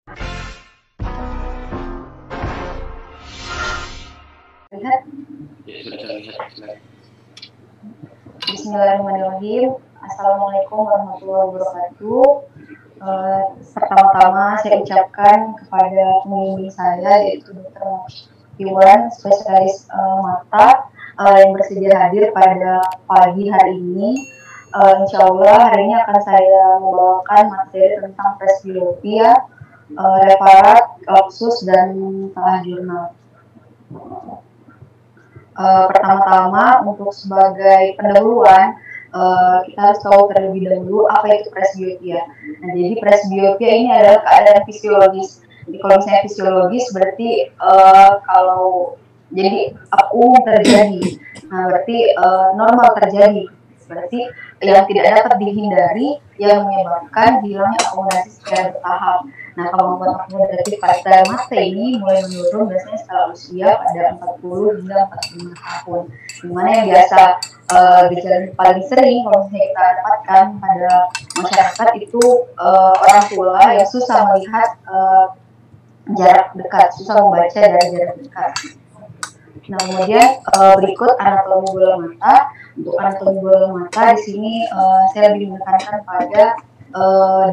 Lihat. Ya, sudah terlihat. Bismillahirrahmanirrahim. Assalamualaikum warahmatullahi wabarakatuh. Pertama-tama saya ucapkan kepada pembimbing saya, yaitu Dr. Iwan, spesialis mata, yang bersedia hadir pada pagi hari ini. Insya Allah hari ini akan saya membawakan materi tentang presbiopia, reparat, lapsus, dan salah jurnal. Pertama-tama untuk sebagai pendahuluan kita harus tahu terlebih dahulu apa itu presbiopia. Nah, jadi presbiopia ini adalah keadaan fisiologis. Jadi kalau misalnya fisiologis berarti kalau jadi umum terjadi. Nah, berarti normal terjadi. Berarti yang tidak dapat dihindari yang menyebabkan hilangnya akomodasi secara bertahap. Nah, kemampuan akomodatif pada mata ini mulai menurun biasanya setelah usia pada 40 hingga 45 tahun. Dimana yang biasa gejala yang paling sering kalau misalnya kita dapatkan pada masyarakat itu orang tua yang susah melihat jarak dekat, susah membaca dari jarak dekat. Nah, kemudian berikut anatomi bola mata. Untuk anatomi bola mata di sini saya lebih menekankan pada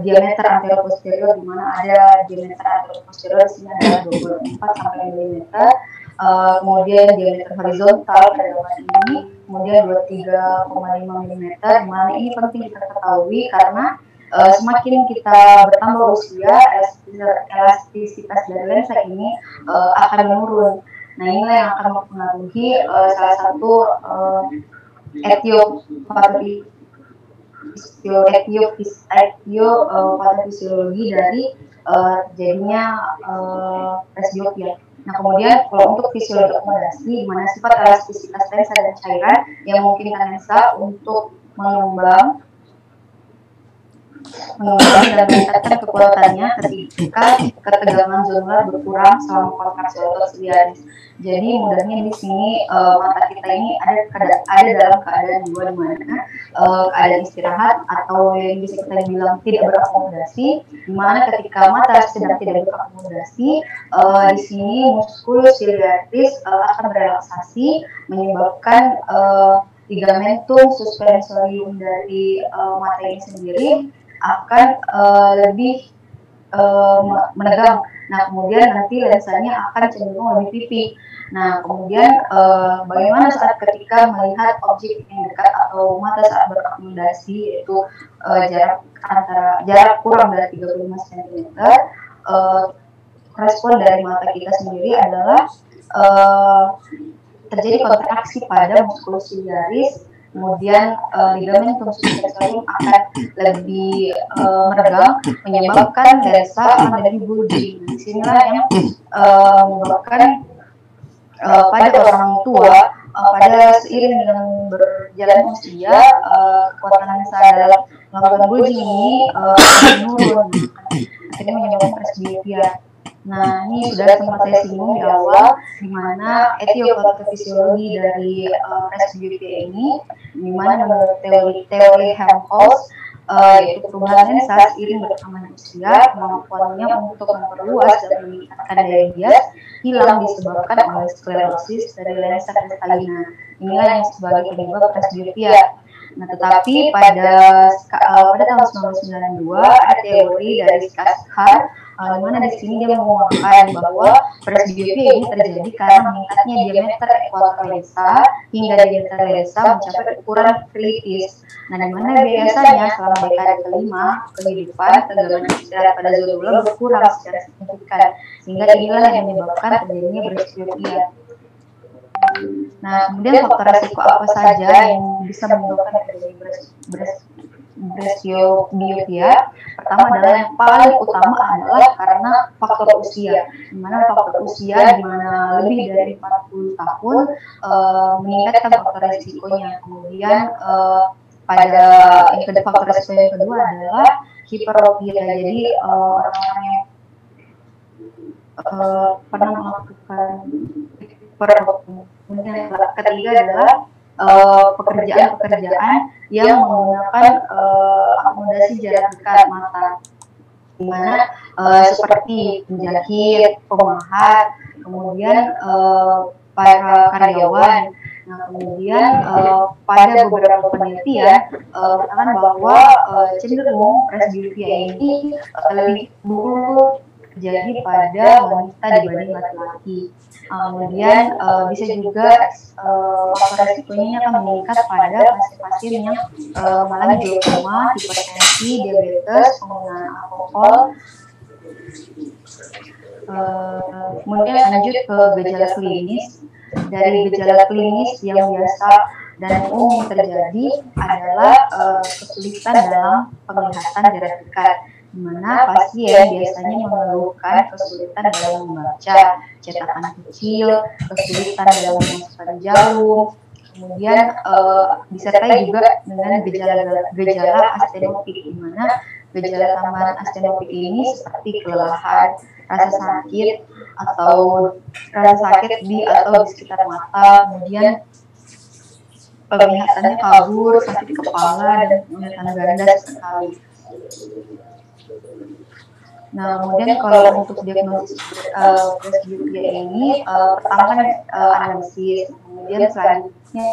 diameter anterior posterior, di mana ada diameter anterior posterior di sini adalah 24 sampai mm. Kemudian diameter horizontal pada gambar ini kemudian 23,5 mm, di mana ini penting kita ketahui karena semakin kita bertambah usia, elastisitas dari lensa ini akan menurun. Nah, inilah yang akan mempengaruhi salah satu etiofisiologi dari jadinya presbiopia. Nah, kemudian kalau untuk fisiologi akomodasi, di mana sifat elastisitas lensa dan cairan yang memungkinkan lensa untuk mengembang dan meningkatkan kekuatannya ketika ketegangan zonular berkurang selama kontraksi otot biliaris. Jadi mudahnya di sini mata kita ini ada dalam keadaan dua, di mana keadaan istirahat atau yang bisa kita bilang tidak berakomodasi, di mana ketika mata sedang tidak berakomodasi, di sini muskulus ciliaris akan berelaksasi menyebabkan ligamentum suspensorium dari mata ini sendiri akan lebih menegang. Nah, kemudian nanti lensanya akan cenderung lebih pipih. Nah, kemudian bagaimana saat ketika melihat objek yang dekat atau mata saat berakomodasi, yaitu jarak kurang dari 35 cm, respon dari mata kita sendiri adalah terjadi kontraksi pada muskulus ciliaris, kemudian ligamentum suspensorium akan lebih menegang, menyebabkan lensa akan lebih bulging. Disinilah yang menyebabkan pada orang tua pada seiring dengan berjalan usia kekuatan lensa dalam melakukan bulging ini menurun, akhirnya menyebabkan presbiopia. Nah, ini sudah sempat saya singgung di awal, di mana etiopatofisiologi dari presbiopia ini, di mana menurut teori Helmholtz, yaitu perubahan lensa seiring bertambahnya usia, kemampuannya untuk memperluas dan meningkatkan daya bias hilang disebabkan oleh sklerosis dari lensa kristalina. Inilah yang sebagai penyebab presbiopia. Nah, tetapi pada tahun 1992 ada teori dari Skazhar, di mana di sini dia mengungkapkan bahwa presbiopia ini terjadi karena meningkatnya diameter ekuator lensa hingga diameter lensa mencapai ukuran kritis. Nah, di mana biasanya selama dekade kelima kehidupan tegangan istirahat pada zona bola berkurang secara signifikan, sehingga inilah yang menyebabkan terjadinya presbiopia. Nah, kemudian faktor resiko apa saja yang bisa menyebabkan terjadi presbiopia? Pertama adalah yang paling utama adalah karena faktor usia. Di mana faktor usia di mana lebih dari 40 tahun meningkatkan faktor resikonya. Kemudian pada faktor resiko yang kedua adalah hiperopia. Jadi orang-orang yang pernah melakukan hiperopia. Kemudian ketiga adalah pekerjaan-pekerjaan yang menggunakan akomodasi jarak dekat mata. di mana seperti penjahit, pemahat, kemudian para karyawan. Nah, kemudian pada beberapa penelitian mengatakan bahwa cenderung presbiopia ini lebih dulu terjadi pada wanita dibanding laki-laki. Kemudian bisa juga faktor resikonya akan meningkat pada pasien-pasien yang mengalami glaukoma, hipertensi, diabetes, penggunaan alkohol. Kemudian lanjut ke gejala klinis. Dari gejala klinis yang biasa dan umum terjadi adalah kesulitan dalam penglihatan jarak dekat, di mana pasien biasanya mengeluhkan kesulitan dalam membaca cetakan kecil, kesulitan dalam memasukkan jarum, kemudian disertai juga dengan gejala astenopik, di mana gejala tambahan astenopik ini seperti kelelahan, rasa sakit atau rasa sakit di atau di sekitar mata, kemudian penglihatannya kabur, sakit kepala, dan penglihatan ganda sekali. Nah, kemudian kalau untuk diagnosis presbiopia ini, pertama kan analisis, kemudian selanjutnya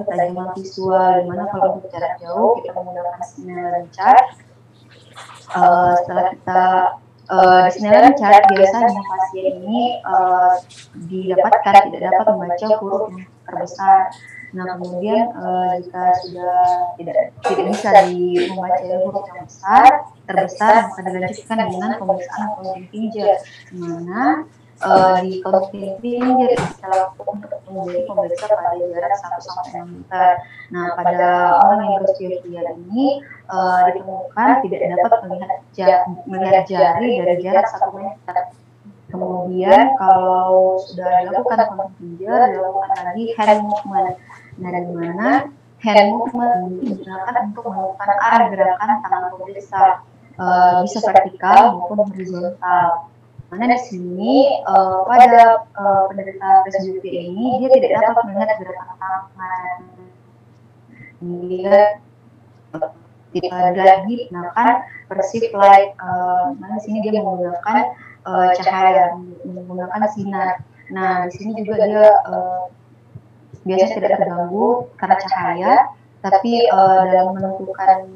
ketajaman visual, dimana kalau untuk jarak jauh kita menggunakan Snellen chart. Setelah kita di Snellen chart biasanya pasien ini didapatkan tidak dapat membaca huruf yang terbesar. Nah, kemudian jika sudah tidak bisa membaca huruf yang terbesar, maka dilanjutkan dengan pemeriksaan counting finger, di mana di counting finger dilakukan untuk menjadi pemeriksa pada jarak 1-6 meter. Nah, pada orang yang presbiopia ini ditemukan tidak dapat melihat jari dari jarak 1 meter. Kemudian kalau sudah dilakukan counting finger, dilakukan lagi hand movement. Nah, di mana hand movement digunakan untuk menemukan arah gerakan tangan pemeriksa, bisa vertikal maupun horizontal. Mana di sini pada penderita presbiopia ini dia tidak dapat melihat gerakan tangan, dia tidak lagi menggunakan perceived light. Mana di sini dia menggunakan cahaya, menggunakan sinar. Nah, di sini juga dia biasanya tidak terganggu karena cahaya, tapi dalam menentukan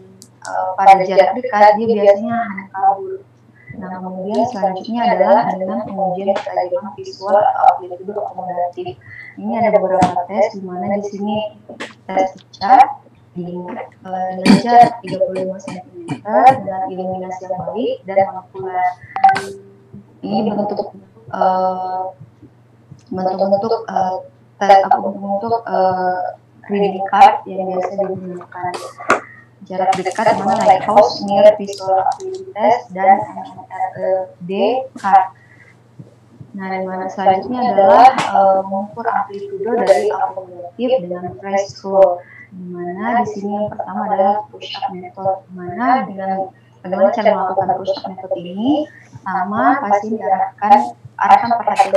pada jarak dekat dia biasanya hanya kabur. Nah, kemudian selanjutnya adalah dengan pengujian ketajaman visual atau amplitudo akomodatif. Ini ada beberapa tes, di mana di sini tes cat dengan jarak 35 cm dengan iluminasi yang baik dan monokular. Ini bentuk reading card yang biasa digunakan. Jarak dekat mana Lighthouse, Near Visual Acuity Test, dan MNRD card. Nah, yang mana selanjutnya adalah mengukur amplitudo dari akomodatif dengan price flow. Di mana di sini yang pertama adalah push up method, di mana dengan bagaimana cara melakukan push up method ini, pertama pasien arahkan perhatian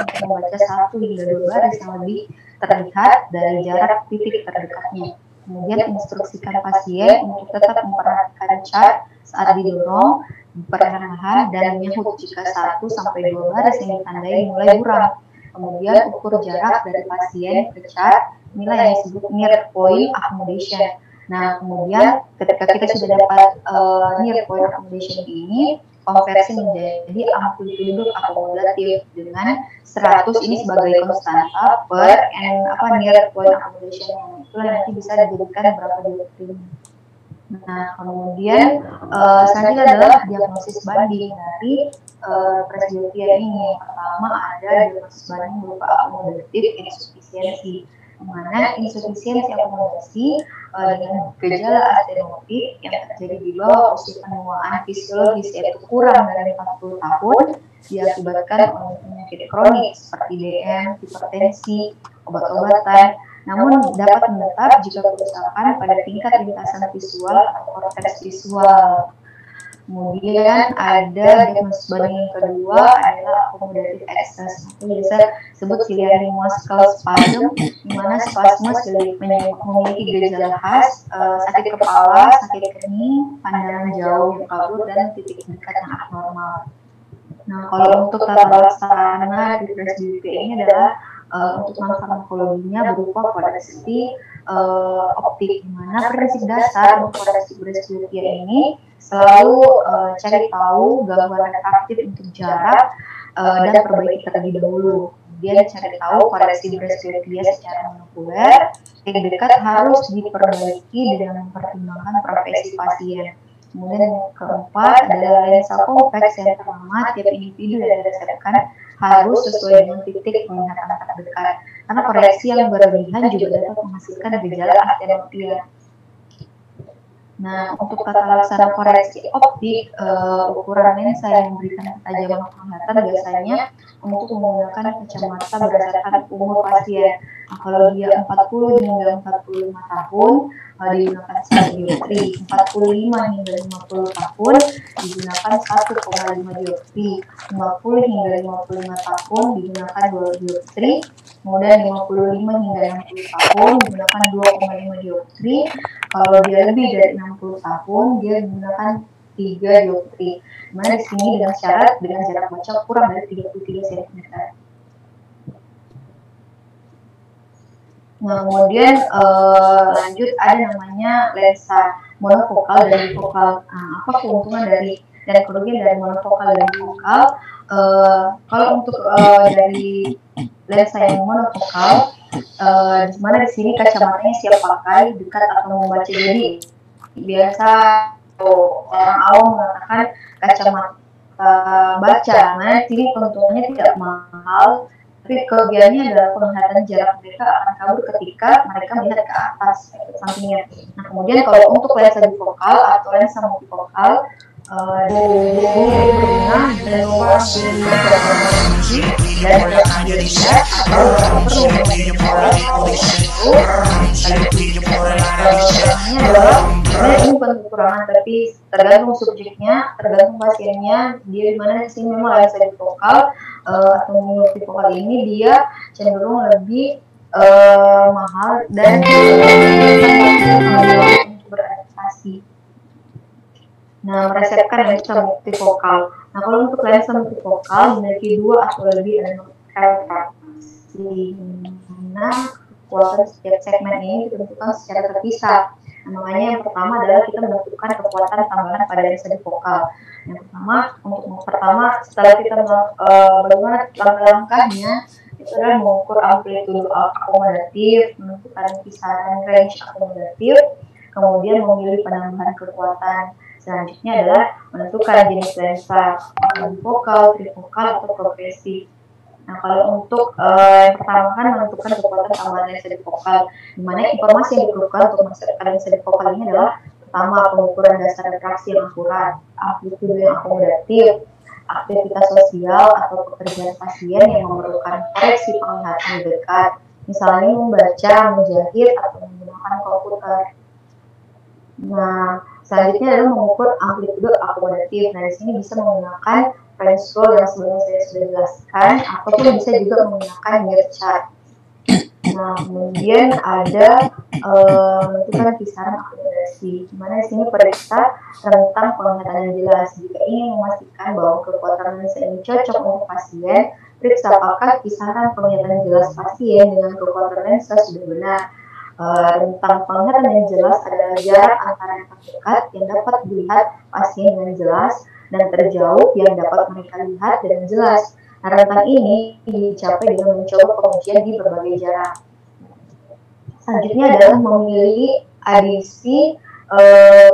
untuk membaca 1 hingga 2 baris yang lebih terlihat dari jarak titik terdekatnya. Kemudian instruksikan pasien untuk tetap memperhatikan chart saat didorong, perlahan dan menyahut jika 1-2 baris yang ditandai mulai buram. Kemudian ukur jarak dari pasien ke chart, nilai yang disebut near point accommodation. Nah, kemudian ketika kita sudah dapat near point accommodation ini, konversi menjadi amplitudo akomodatif dengan 100 ini sebagai konstanta per near point accommodation yang itu nanti bisa dijadikan berapa dioptri. Nah, kemudian selanjutnya adalah diagnosis banding dari presbiopia ini. Yang pertama ada diagnosis banding berupa akomodatif insufisiensi, di mana insufisiensi akomodasi dengan gejala astenopik yang terjadi di bawah usia penuaan fisiologis, yaitu kurang dari 40 tahun, diakibatkan oleh penyakit kronik seperti DM, hipertensi, obat-obatan, namun dapat menetap jika kerusakan pada tingkat lintasan visual atau korteks visual. Kemudian ada diagnosis banding yang kedua adalah akomodatif excess atau biasa disebut ciliary muscle spasm, di mana spasme memiliki gejala khas, sakit kepala, sakit kening, pandangan jauh yang kabur, dan titik dekat yang abnormal. Nah, kalau untuk tata laksana di presbyopia ini adalah untuk farmakologinya berupa koreksi optik, di mana prinsip dasar untuk koreksi presbyopia ini selalu cari tahu gangguan refraktif untuk jarak dan perbaiki terlebih dahulu. Kemudian cari tahu koreksi presbyopia secara monokuler, titik dekat harus diperbaiki dengan mempertimbangkan profesi pasien. Kemudian yang keempat adalah lensa konveks yang terlama tiap individu yang diresepkan harus sesuai dengan titik penglihatan terdekat. Karena koreksi yang berlebihan juga dapat menghasilkan gejala astenopia. Nah, untuk tata laksana koreksi optik, ukuran lensa yang memberikan ketajaman penglihatan biasanya untuk menggunakan kacamata berdasarkan umur pasien. Nah, kalau dia 40 hingga 45 tahun, digunakan 1 dioptri, 45 hingga 50 tahun digunakan 1,5 dioptri, 50 hingga 55 tahun digunakan 2 dioptri, kemudian 55 hingga 60 tahun digunakan 2,5 dioptri. Kalau dia lebih dari 60 tahun dia menggunakan 3 dioptri. Dimana di sini dengan syarat dengan jarak baca kurang dari 33 cm. Nah, kemudian lanjut ada namanya lensa monofokal dan bifokal. Apa keuntungan dari dan kerugian dari monofokal dan bifokal? Kalau untuk dari lensa yang monofokal, di mana di sini kacamatanya siap pakai, dekat atau membaca. Jadi biasa orang awam mengatakan kacamata baca. Nah, di sini keuntungannya tidak mahal, tapi kelebihannya adalah penglihatan jarak mereka akan kabur ketika mereka melihat ke atas, ke sampingnya. Nah, kemudian kalau untuk lensa bifokal atau lensa multifokal, berguna dan ini bukan kekurangan, tapi tergantung subjeknya, tergantung pasiennya. Dia di mana sih memang lensa bifokal atau multifokal ini dia cenderung lebih mahal dan beradaptasi. Nah, meresepkan lensa multifokal. Nah, kalau untuk lensa multifokal memiliki 2 atau lebih elemen refraksi. Nah, kekuatan setiap segmen ini ditentukan secara terpisah. Nah, makanya yang pertama adalah kita menentukan kekuatan tambahan pada lensa bifokal. Yang pertama, setelah kita bagaimana langkah-langkahnya, itu adalah mengukur amplitude akomodatif, menentukan kisaran range akomodatif, kemudian memilih penambahan kekuatan. Selanjutnya adalah menentukan jenis lensa, bifokal, trifokal, atau progresif. Nah, kalau untuk yang pertama kan menentukan kekuatan tambahan lensa bifokal, di mana informasi yang diperlukan untuk meresepkan lensa bifokal ini adalah pertama pengukuran dasar refraksi yang akurat, amplitude yang akomodatif, aktivitas sosial atau pekerjaan pasien yang memerlukan koreksi penglihatan dekat, misalnya membaca, menjahit, atau menggunakan komputer. Nah, selanjutnya adalah mengukur amplitude akomodatif. Nah, di sini bisa menggunakan range scroll yang sebelumnya saya sudah jelaskan, ataupun bisa juga menggunakan Gantt chart. Nah, kemudian ada menentukan kisaran akomodasi, di mana di sini periksa rentang penglihatan yang jelas. Jika ingin memastikan bahwa kekuatan lensa ini cocok untuk pasien, periksa apakah kisaran penglihatan jelas pasien dengan kekuatan lensa sudah benar. Rentang penglihatan yang jelas adalah jarak antara yang terdekat yang dapat dilihat pasien dengan jelas dan terjauh yang dapat mereka lihat dengan jelas. Nah, rentang ini dicapai dengan mencoba pengujian di berbagai jarak. Selanjutnya adalah memilih adisi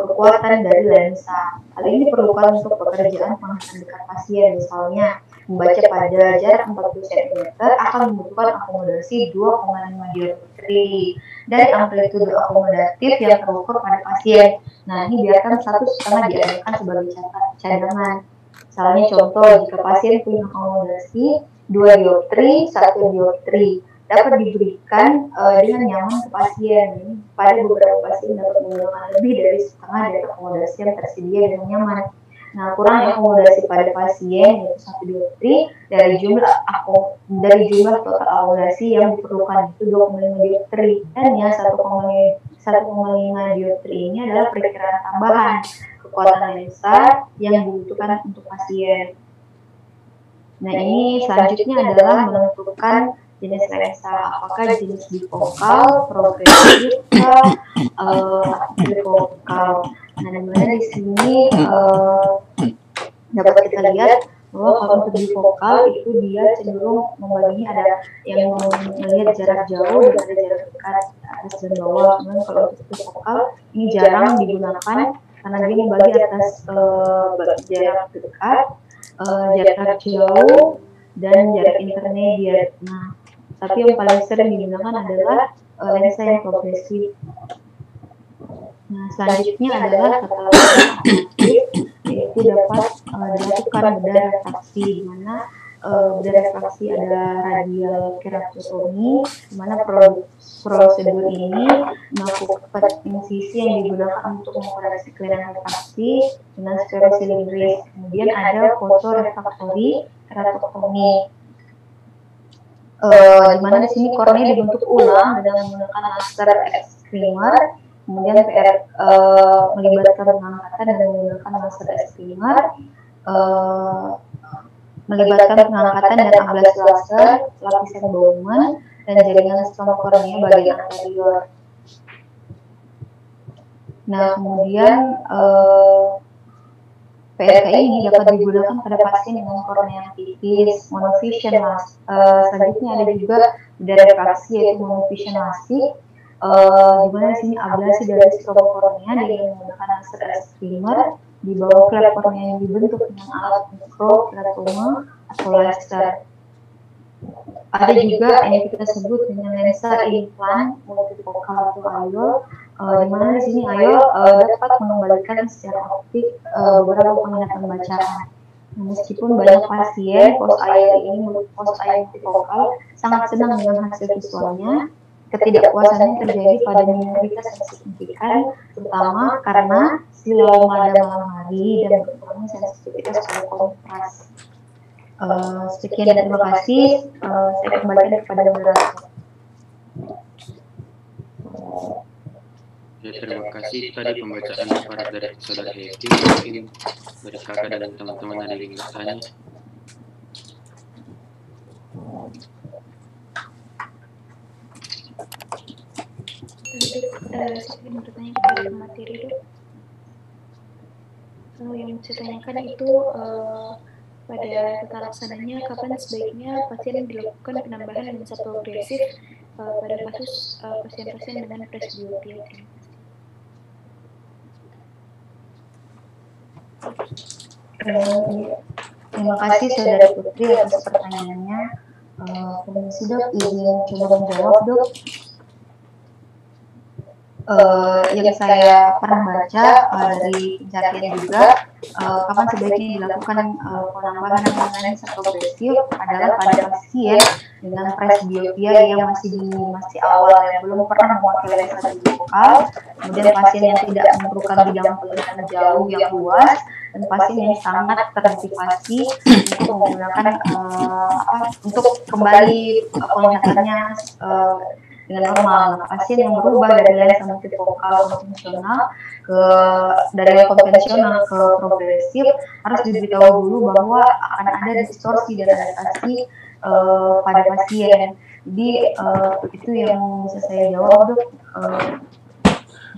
kekuatan dari lensa. Hal ini diperlukan untuk pekerjaan penglihatan dekat pasien, misalnya membaca pada jarak 40 cm akan membutuhkan akomodasi 2,5 dioptri dan amplitude akomodatif yang terukur pada pasien. Nah, ini biarkan 1,5 diadakan sebagai cadangan. Misalnya contoh, jika pasien punya akomodasi 2 dioptri, 1 dioptri dapat diberikan dengan nyaman ke pasien. Pada beberapa pasien dapat menggunakan lebih dari setengah dari akomodasi yang tersedia dengan nyaman. Nah, kurangnya akomodasi pada pasien yaitu 1 dioptri dari jumlah total akomodasi yang diperlukan itu 2,5 dioptri. Dan ya 1,5 dioptri ini adalah perkiraan tambahan kekuatan lensa yang dibutuhkan untuk pasien. Nah, ini selanjutnya adalah menentukan jenis lensa, apakah jenis bifokal, progresif, trifokal. Nah, dimana di sini dapat kita lihat bahwa kalau untuk bifokal itu dia cenderung membaginya ada yang melihat jarak jauh dan ada jarak dekat atas dan bawah. Kemudian kalau untuk trifokal ini jarang digunakan karena dia membagi atas jarak dekat, jarak jauh, dan jarak intermediate. Nah, tapi yang paling sering digunakan adalah lensa yang progresif. Nah, selanjutnya adalah tata letak aktif, yaitu dapat dilakukan bedah refraksi, di mana bedah refraksi ada radial keratotomi, di mana prosedur ini melakukan insisi yang digunakan untuk mengoreksi kelainan refraksi dengan sferosilindris. Kemudian ada fotorefraktori keratotomi, di mana di sini kornea dibentuk ulang dengan menggunakan laser excimer. Kemudian melibatkan pengangkatan dan menggunakan laser excimer, melibatkan pengangkatan dan ablasi laser, lapisan Bowman, dan jaringan stromal kornea bagian anterior. Nah, kemudian PRK ini dapat digunakan pada pasien dengan kornea yang tipis, monovision lasik. Selanjutnya ada juga bedah refraksi yaitu monovision lasik, di mana di sini ablasi dari stromal kornea dengan menggunakan laser excimer di bawah klep kornea yang dibentuk dengan alat mikrokeratoma atau laser. Ada juga yang kita sebut dengan lensa implant multifokal atau IOL, di mana di sini IOL dapat mengembalikan secara optik beberapa penglihatan bacaan. Nah, meskipun banyak pasien post IOL multifokal sangat senang dengan hasil visualnya, ketidakpuasannya terjadi pada minoritas yang signifikan, terutama karena silau pada malam hari dan berkurangnya sensitivitas pada kontras. Sekian dan terima kasih. Saya kembalikan kepada moderator. Ya, terima kasih tadi pembacaan para dari saudara Hesti. Mungkin dari kakak dan teman-teman ada yang ingin bertanya. Saya ingin bertanya kepada materi, Dok. Yang saya tanyakan itu pada tata laksananya kapan sebaiknya pasien dilakukan penambahan lensa progresif pada kasus pasien-pasien dengan presbiopia. Terima kasih Saudara Putri atas pertanyaannya. Permisi Dok, izin coba menjawab Dok. Yang saya pernah baca dari pencarian juga, kapan sebaiknya dilakukan penambahan lensa progresif adalah pada pasien dengan presbiopia yang masih awal, yang belum pernah memakai lensa bifokal, kemudian pasien yang tidak memerlukan bidang penglihatan jauh yang luas, dan pasien yang sangat termotivasi untuk menggunakan untuk kembali penglihatannya dengan normal. Pasien yang berubah dari lensa multifokal konvensional dari konvensional ke progresif harus diberitahu dulu bahwa akan ada distorsi dan adaptasi pada pasien. Jadi itu yang bisa saya jawab Dok.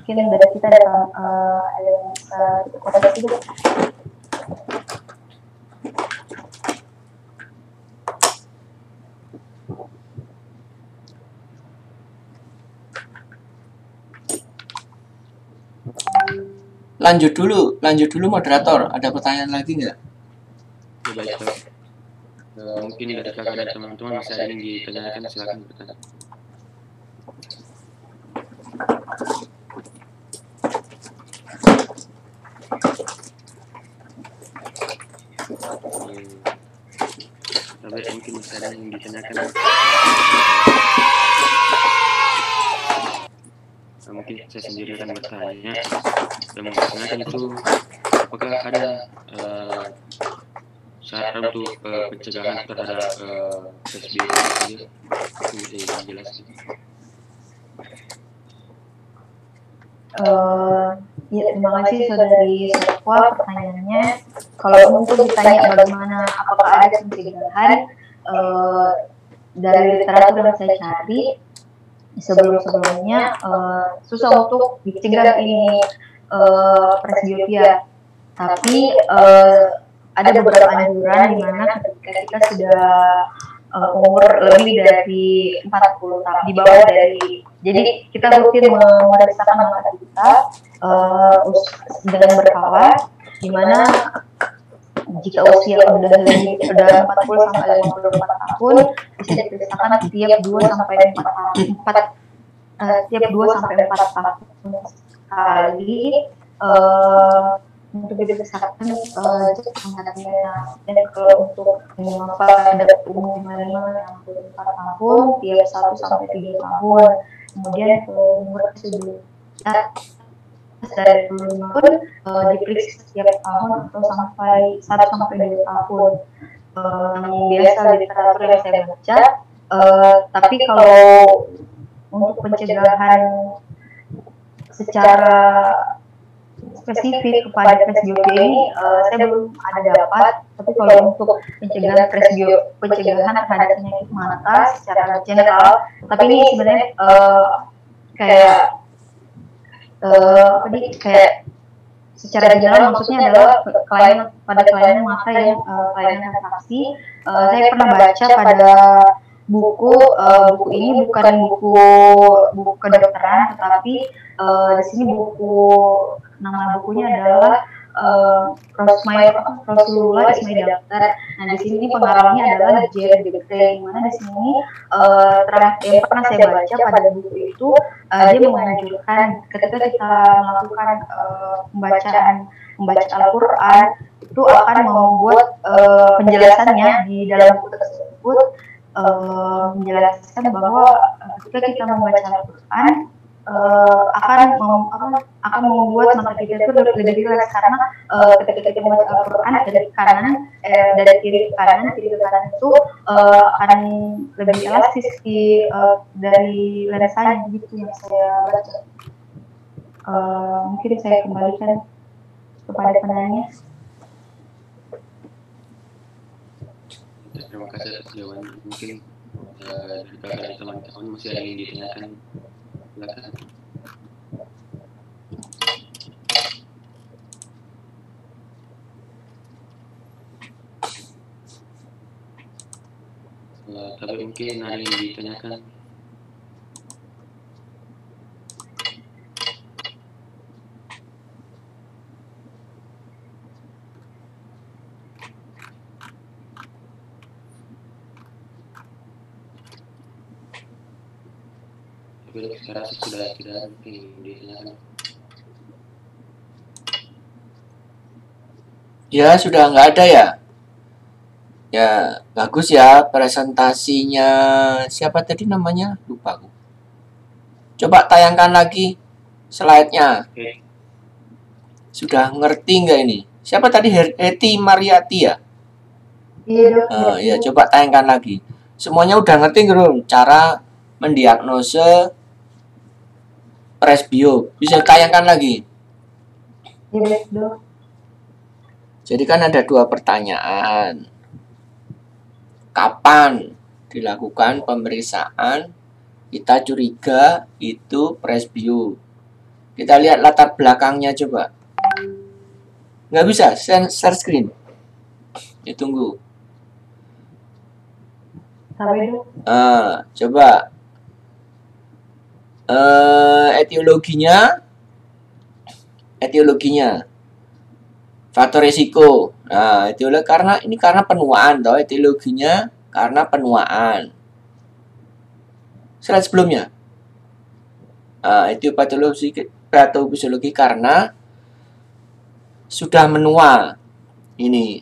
Mungkin dari kita ada yang bisa kita koreksi Dok. Lanjut dulu moderator. Ada pertanyaan lagi nggak? Ya, baik Dok. Mungkin dari kakak dan teman-teman masih ada yang ditanyakan, silakan bertanya. Tapi mungkin masih ada yang ditanyakan. Mungkin saya sendiri akan bertanya. Dan bertanya itu apakah ada cara untuk pencegahan terhadap presbiopia? Itu bisa dijelaskan. Ya, terima kasih saudari Sofwa pertanyaannya. Kalau untuk ditanya bagaimana apakah ada pencegahan dari literatur yang saya cari sebelumnya susah untuk dicegah ini presbiopia. Tapi ada beberapa anjuran di mana ketika kita sudah umur lebih dari 40 tahun, di bawah dari, jadi kita rutin memeriksakan mata kita dengan berkala, di mana jika usia udah 40 sampai 54 tahun bisa diperiksakan tiap 2 sampai 4 tahun sekali untuk diperiksakan dan kalau untuk pada umur 64 tahun tiap 1 sampai 3 tahun. Kemudian kalau umur sudah dari 25 pun diperiksa setiap tahun atau sampai 1 sampai 2 tahun. Biasa literatur yang saya baca. Tapi kalau untuk pencegahan secara spesifik kepada presbiopia ini saya belum ada dapat. Tapi kalau untuk pencegahan terhadap penyakit mata secara general, tapi ini sebenarnya kayak secara general maksudnya adalah kelainan mata yang kelainan refraksi. Saya pernah baca pada buku ini bukan buku kedokteran, tetapi di sini nama bukunya adalah Rasulullah is my doctor. Nah, di sini pengarangnya adalah Jerry Degray, yang mana di sini yang pernah saya baca pada buku itu dia menganjurkan ketika kita melakukan membaca Al-Quran itu akan membuat penjelasannya di dalam buku tersebut menjelaskan bahwa ketika kita membaca Al-Quran akan membuat mata kita itu lebih rileks, karena ketika kita membaca Al-Quran dari kiri ke kanan itu akan lebih elastis dari lensanya, begitu yang saya baca. Mungkin saya kembalikan kepada penanya. Terima kasih atas jawabannya. Mungkin dari teman-teman masih ada yang ditanyakan. Silakan. Tapi mungkin ada yang ditanyakan. Tapi saya rasa sudah tidak ada yang ditanyakan. Ya, sudah nggak ada ya? Ya, bagus ya presentasinya. Siapa tadi namanya? Lupa aku. Coba tayangkan lagi slide-nya. Sudah ngerti nggak ini? Siapa tadi? Heti Mariati ya? Iya. Ya, coba tayangkan lagi. Semuanya udah ngerti nggak? Cara mendiagnose presbio. Bisa tayangkan lagi. Iya, Dok. Jadi kan ada 2 pertanyaan. Kapan dilakukan pemeriksaan kita curiga itu presbio? Kita lihat latar belakangnya coba. Nggak bisa share screen. Ditunggu. Coba etiologinya faktor risiko. Nah, etiologi karena penuaan toh, etiologinya karena penuaan. Slide sebelumnya. Etiopatofisiologi karena sudah menua. Ini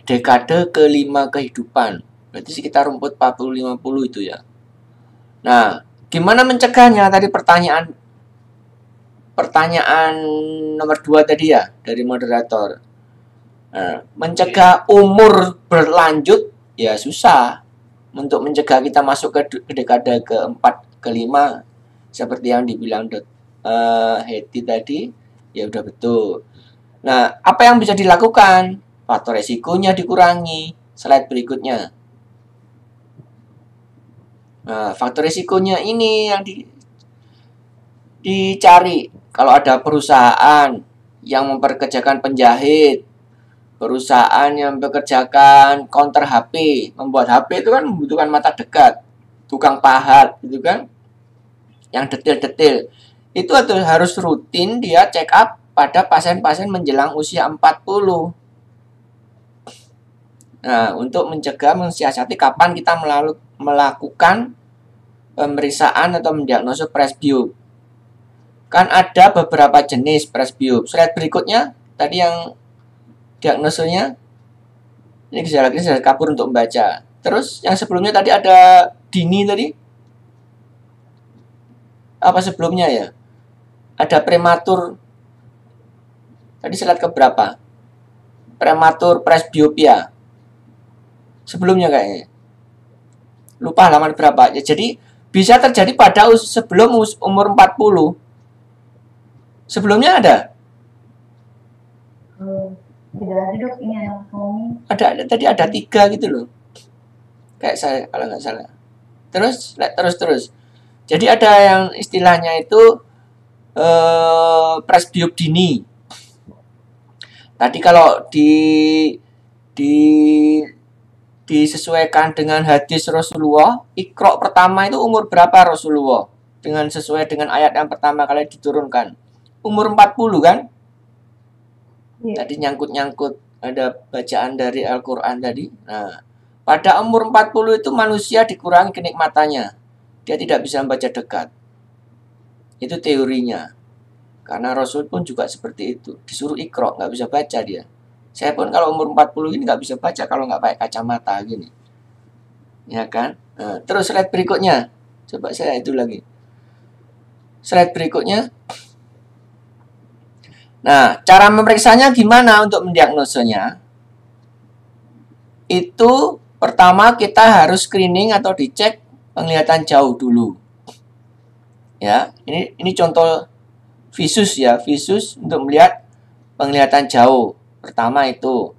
dekade ke-5 kehidupan. Berarti sekitar rumput 40-50 itu ya. Nah, gimana mencegahnya? Tadi pertanyaan pertanyaan nomor 2 tadi ya dari moderator. Mencegah umur berlanjut ya susah. Untuk mencegah kita masuk ke dekade keempat, kelima, seperti yang dibilang Hedi tadi, ya udah betul. Nah, apa yang bisa dilakukan? Faktor resikonya dikurangi. Slide berikutnya. Nah, faktor resikonya ini yang dicari. Kalau ada perusahaan yang memperkerjakan penjahit, perusahaan yang bekerjakan counter HP, membuat HP itu kan membutuhkan mata dekat, tukang pahat, gitu kan, yang detail-detail. Itu harus rutin dia check up pada pasien-pasien menjelang usia 40. Nah, untuk mencegah, mensiasati kapan kita melakukan pemeriksaan atau mendiagnosa presbiop. Kan ada beberapa jenis presbiop. Slide berikutnya, tadi yang diagnosanya, ini gejala klinis kabur untuk membaca. Terus yang sebelumnya tadi ada dini tadi. Apa sebelumnya ya? Ada prematur. Tadi slide keberapa? Prematur presbiopia. Sebelumnya kayaknya. Lupa halaman berapa. Ya, jadi bisa terjadi pada sebelum umur 40. Sebelumnya ada? Tidak ada dok, ini anatomi. Ada tadi ada 3 gitu loh. Kayak saya kalau nggak salah. Terus. Jadi ada yang istilahnya itu presbiop dini. Tadi kalau disesuaikan dengan hadis Rasulullah, Iqra pertama itu umur berapa Rasulullah? Sesuai dengan ayat yang pertama kali diturunkan. Umur 40 kan? Tadi nyangkut-nyangkut ada bacaan dari Al-Quran tadi. Nah, pada umur 40 itu manusia dikurangi kenikmatannya. Dia tidak bisa membaca dekat. Itu teorinya. Karena Rasul pun juga seperti itu. Disuruh Iqra, nggak bisa baca dia. Saya pun kalau umur 40 ini nggak bisa baca kalau nggak pakai kacamata gini. Ya kan? Nah, terus slide berikutnya. Coba saya itu lagi. Slide berikutnya. Nah, cara memeriksanya gimana untuk mendiagnosanya? Itu pertama kita harus screening atau dicek penglihatan jauh dulu. Ya, ini contoh visus ya, visus untuk melihat penglihatan jauh. Pertama itu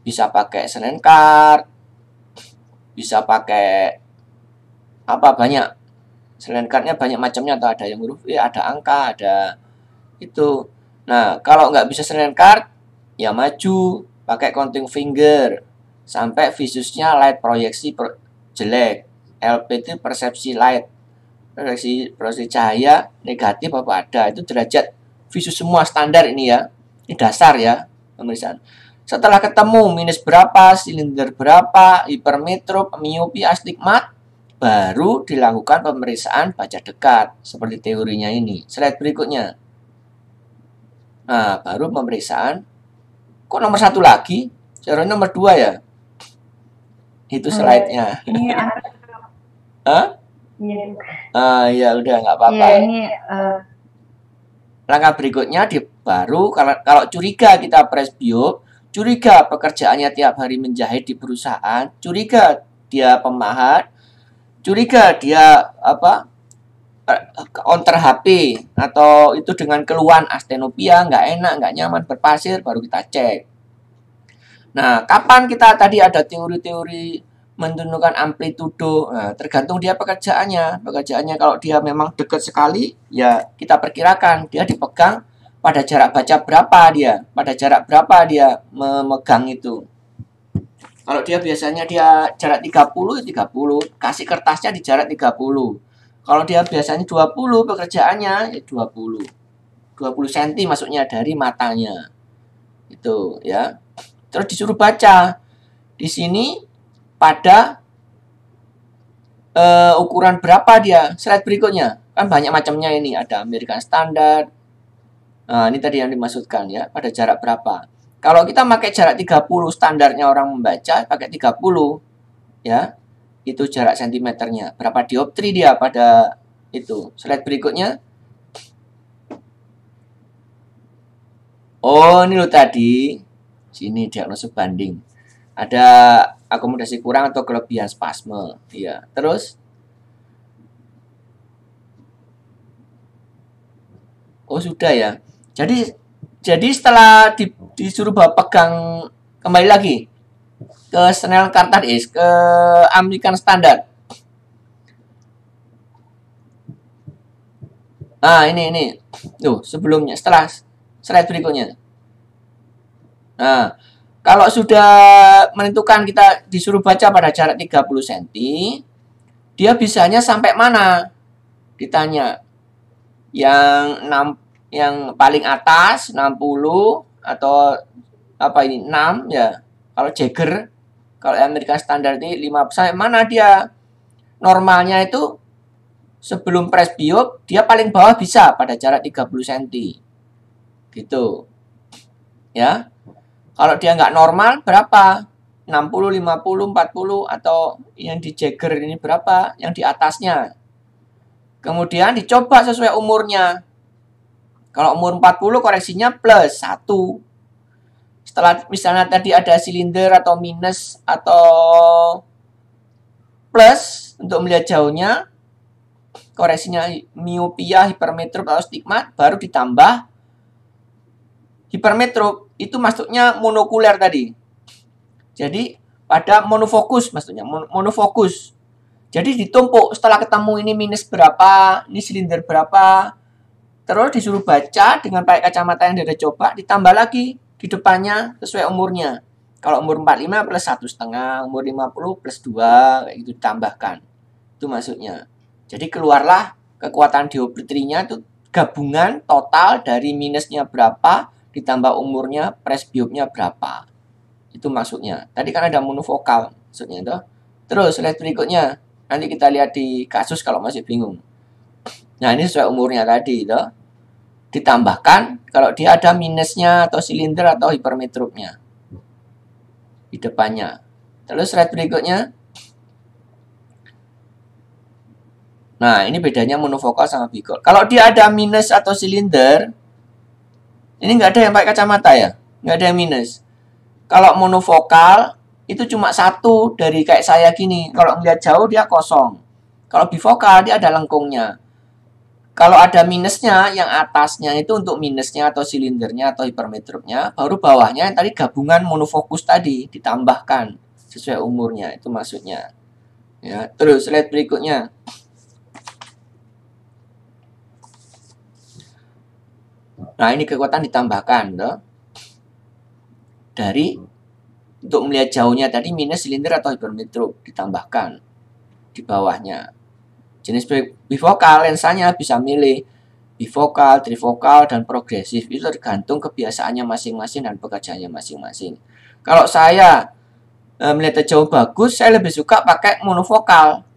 bisa pakai Snellen card, bisa pakai banyak. Snellen cardnya banyak macamnya, atau ada yang huruf E, ada angka, ada itu. Nah, kalau nggak bisa Snellen card, ya maju pakai counting finger sampai visusnya light proyeksi jelek. LP itu persepsi light, proyeksi cahaya negatif apa ada, itu derajat visus semua standar ini ya. Ini dasar ya pemeriksaan. Setelah ketemu minus berapa, silinder berapa, hipermetrop, miopi, astigmat, baru dilakukan pemeriksaan baca dekat seperti teorinya ini. Slide berikutnya. Nah, baru pemeriksaan. Kok nomor 1 lagi? Seharusnya nomor 2 ya. Itu slide-nya. Ini Hah? Iya. Ya udah nggak apa-apa. Iya, ini Langkah berikutnya baru kalau curiga kita presbiop, curiga pekerjaannya tiap hari menjahit di perusahaan, curiga dia pemahat, curiga dia counter HP, atau itu dengan keluhan astenopia, nggak enak, nggak nyaman berpasir, baru kita cek. Nah, kapan kita tadi ada teori-teori menentukan amplitudo? Nah, tergantung dia pekerjaannya. Pekerjaannya kalau dia memang dekat sekali, ya kita perkirakan dia dipegang pada jarak baca berapa dia, pada jarak berapa dia memegang itu. Kalau dia biasanya dia jarak 30, 30, kasih kertasnya di jarak 30. Kalau dia biasanya 20 pekerjaannya, ya 20 cm masuknya dari matanya. Itu ya. Terus disuruh baca. Di sini pada ukuran berapa dia? Slide berikutnya. Kan banyak macamnya ini, ada American Standard. Nah, ini tadi yang dimaksudkan ya, pada jarak berapa. Kalau kita pakai jarak 30, standarnya orang membaca pakai 30 ya. Itu jarak sentimeternya. Berapa dioptri dia pada itu. Slide berikutnya. Oh, ini lo tadi. Sini diagnosa banding. Ada akomodasi kurang atau kelebihan spasme. Iya. Terus? Oh, sudah ya. Jadi setelah disuruh Bapak pegang kembali lagi ke Snellen Cartadis, ke American Standard. Nah, ini. Tuh, sebelumnya, setelah slide berikutnya. Nah, kalau sudah menentukan kita disuruh baca pada jarak 30 cm, dia bisanya sampai mana? Ditanya. Yang paling atas 60 atau apa ini 6 ya. Kalau Jagger, kalau American Standard ini 5 sampai mana dia? Normalnya itu sebelum presbiop dia paling bawah bisa pada jarak 30 cm. Gitu. Ya. Kalau dia nggak normal berapa? 60, 50, 40 atau yang di Jagger ini berapa? Yang di atasnya. Kemudian dicoba sesuai umurnya. Kalau umur 40 koreksinya plus 1. Setelah misalnya tadi ada silinder atau minus atau plus untuk melihat jauhnya, koreksinya miopia, hipermetrop atau stigmat, baru ditambah hipermetrop. Itu maksudnya monokuler tadi. Jadi pada monofokus maksudnya, monofokus. Jadi ditumpuk setelah ketemu ini minus berapa, ini silinder berapa, terus disuruh baca dengan pakai kacamata yang dia coba, ditambah lagi di depannya sesuai umurnya. Kalau umur 45 plus 1,5, umur 50 plus 2, kayak gitu ditambahkan. Itu maksudnya. Jadi keluarlah kekuatan dioptrinya itu gabungan total dari minusnya berapa, ditambah umurnya, presbiopnya berapa. Itu maksudnya. Tadi kan ada monofokal maksudnya itu. Terus slide berikutnya. Nanti kita lihat di kasus kalau masih bingung. Nah, ini sesuai umurnya tadi itu. Ditambahkan kalau dia ada minusnya atau silinder atau hipermetropnya di depannya. Terus slide berikutnya. Nah, ini bedanya monofokal sama bikol. Kalau dia ada minus atau silinder, ini nggak ada yang pakai kacamata ya? Nggak ada yang minus. Kalau monofokal, itu cuma satu dari kayak saya gini. Kalau ngeliat jauh, dia kosong. Kalau bifokal, dia ada lengkungnya. Kalau ada minusnya, yang atasnya itu untuk minusnya atau silindernya atau hipermetropnya, baru bawahnya yang tadi gabungan monofokus tadi ditambahkan sesuai umurnya, itu maksudnya. Ya, terus slide berikutnya. Nah, ini kekuatan ditambahkan, toh. Dari untuk melihat jauhnya tadi minus silinder atau hipermetrop ditambahkan di bawahnya. Jenis bifokal lensanya bisa milih bifokal, trifokal, dan progresif. Itu tergantung kebiasaannya masing-masing dan pekerjaannya masing-masing. Kalau saya melihat jauh bagus, saya lebih suka pakai monofokal.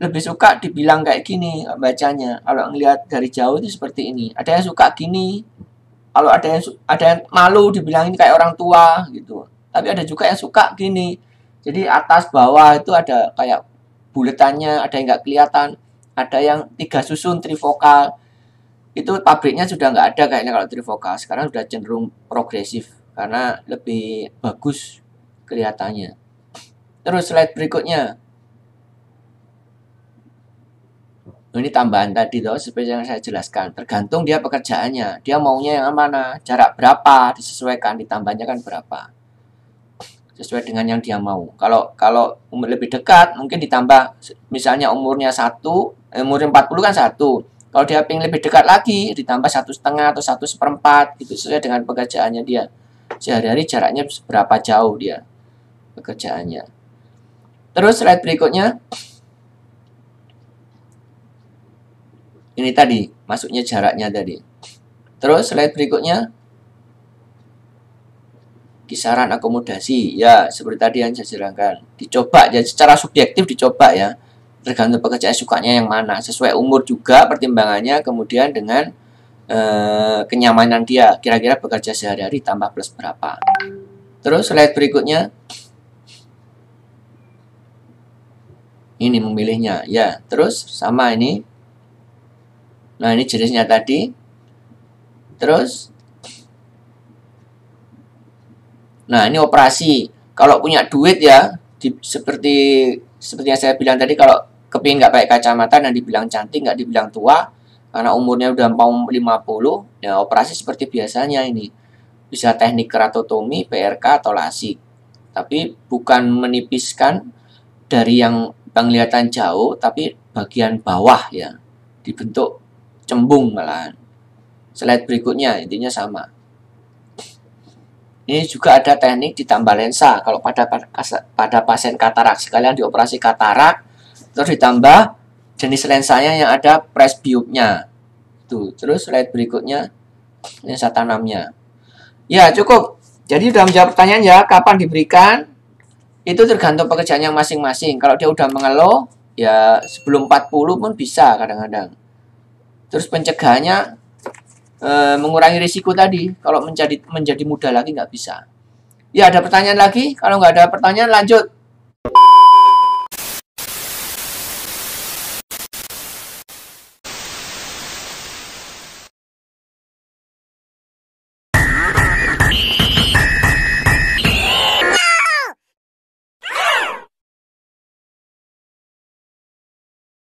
Lebih suka dibilang kayak gini bacanya. Kalau ngelihat dari jauh itu seperti ini. Ada yang suka gini. Kalau ada yang malu dibilang ini kayak orang tua gitu. Tapi ada juga yang suka gini. Jadi atas bawah itu ada kayak buletannya, ada yang nggak kelihatan, ada yang 3 susun trifokal. Itu pabriknya sudah nggak ada kayaknya kalau trifokal. Sekarang sudah cenderung progresif karena lebih bagus kelihatannya. Terus slide berikutnya. Ini tambahan tadi toh, seperti yang saya jelaskan. Tergantung dia pekerjaannya. Dia maunya yang mana, jarak berapa, disesuaikan, ditambahnya kan berapa. Sesuai dengan yang dia mau. Kalau umur lebih dekat mungkin ditambah, misalnya umurnya 40 kan 1. Kalau dia pengen lebih dekat lagi ditambah 1,5 atau 1/4 gitu, sesuai dengan pekerjaannya dia. Sehari-hari jaraknya berapa jauh dia pekerjaannya. Terus slide berikutnya. Ini tadi masuknya jaraknya tadi. Terus slide berikutnya. Kisaran akomodasi, ya seperti tadi yang saya jelaskan, dicoba ya secara subjektif dicoba ya, tergantung pekerjaan sukanya yang mana, sesuai umur juga pertimbangannya, kemudian dengan kenyamanan dia, kira-kira bekerja sehari-hari tambah plus berapa. Terus slide berikutnya, ini memilihnya ya, terus sama ini, nah ini jenisnya tadi, terus Nah, ini operasi. Kalau punya duit ya, seperti yang saya bilang tadi, kalau kepingin nggak pakai kacamata dan dibilang cantik, nggak dibilang tua, karena umurnya udah mau 50, ya operasi seperti biasanya ini. Bisa teknik keratotomi, PRK, atau LASIK. Tapi bukan menipiskan dari yang penglihatan jauh, tapi bagian bawah ya. Dibentuk cembung malahan. Slide berikutnya, intinya sama. Ini juga ada teknik ditambah lensa. Kalau pada pasien katarak, sekalian dioperasi katarak, terus ditambah jenis lensanya yang ada presbiopnya. Tuh, terus slide berikutnya lensa tanamnya. Ya, cukup. Jadi sudah menjawab pertanyaan ya, kapan diberikan? Itu tergantung pekerjaan yang masing-masing. Kalau dia udah mengeluh, ya sebelum 40 pun bisa kadang-kadang. Terus pencegahannya mengurangi risiko tadi. Kalau menjadi muda lagi nggak bisa. Ya, ada pertanyaan lagi? Kalau nggak ada pertanyaan, lanjut.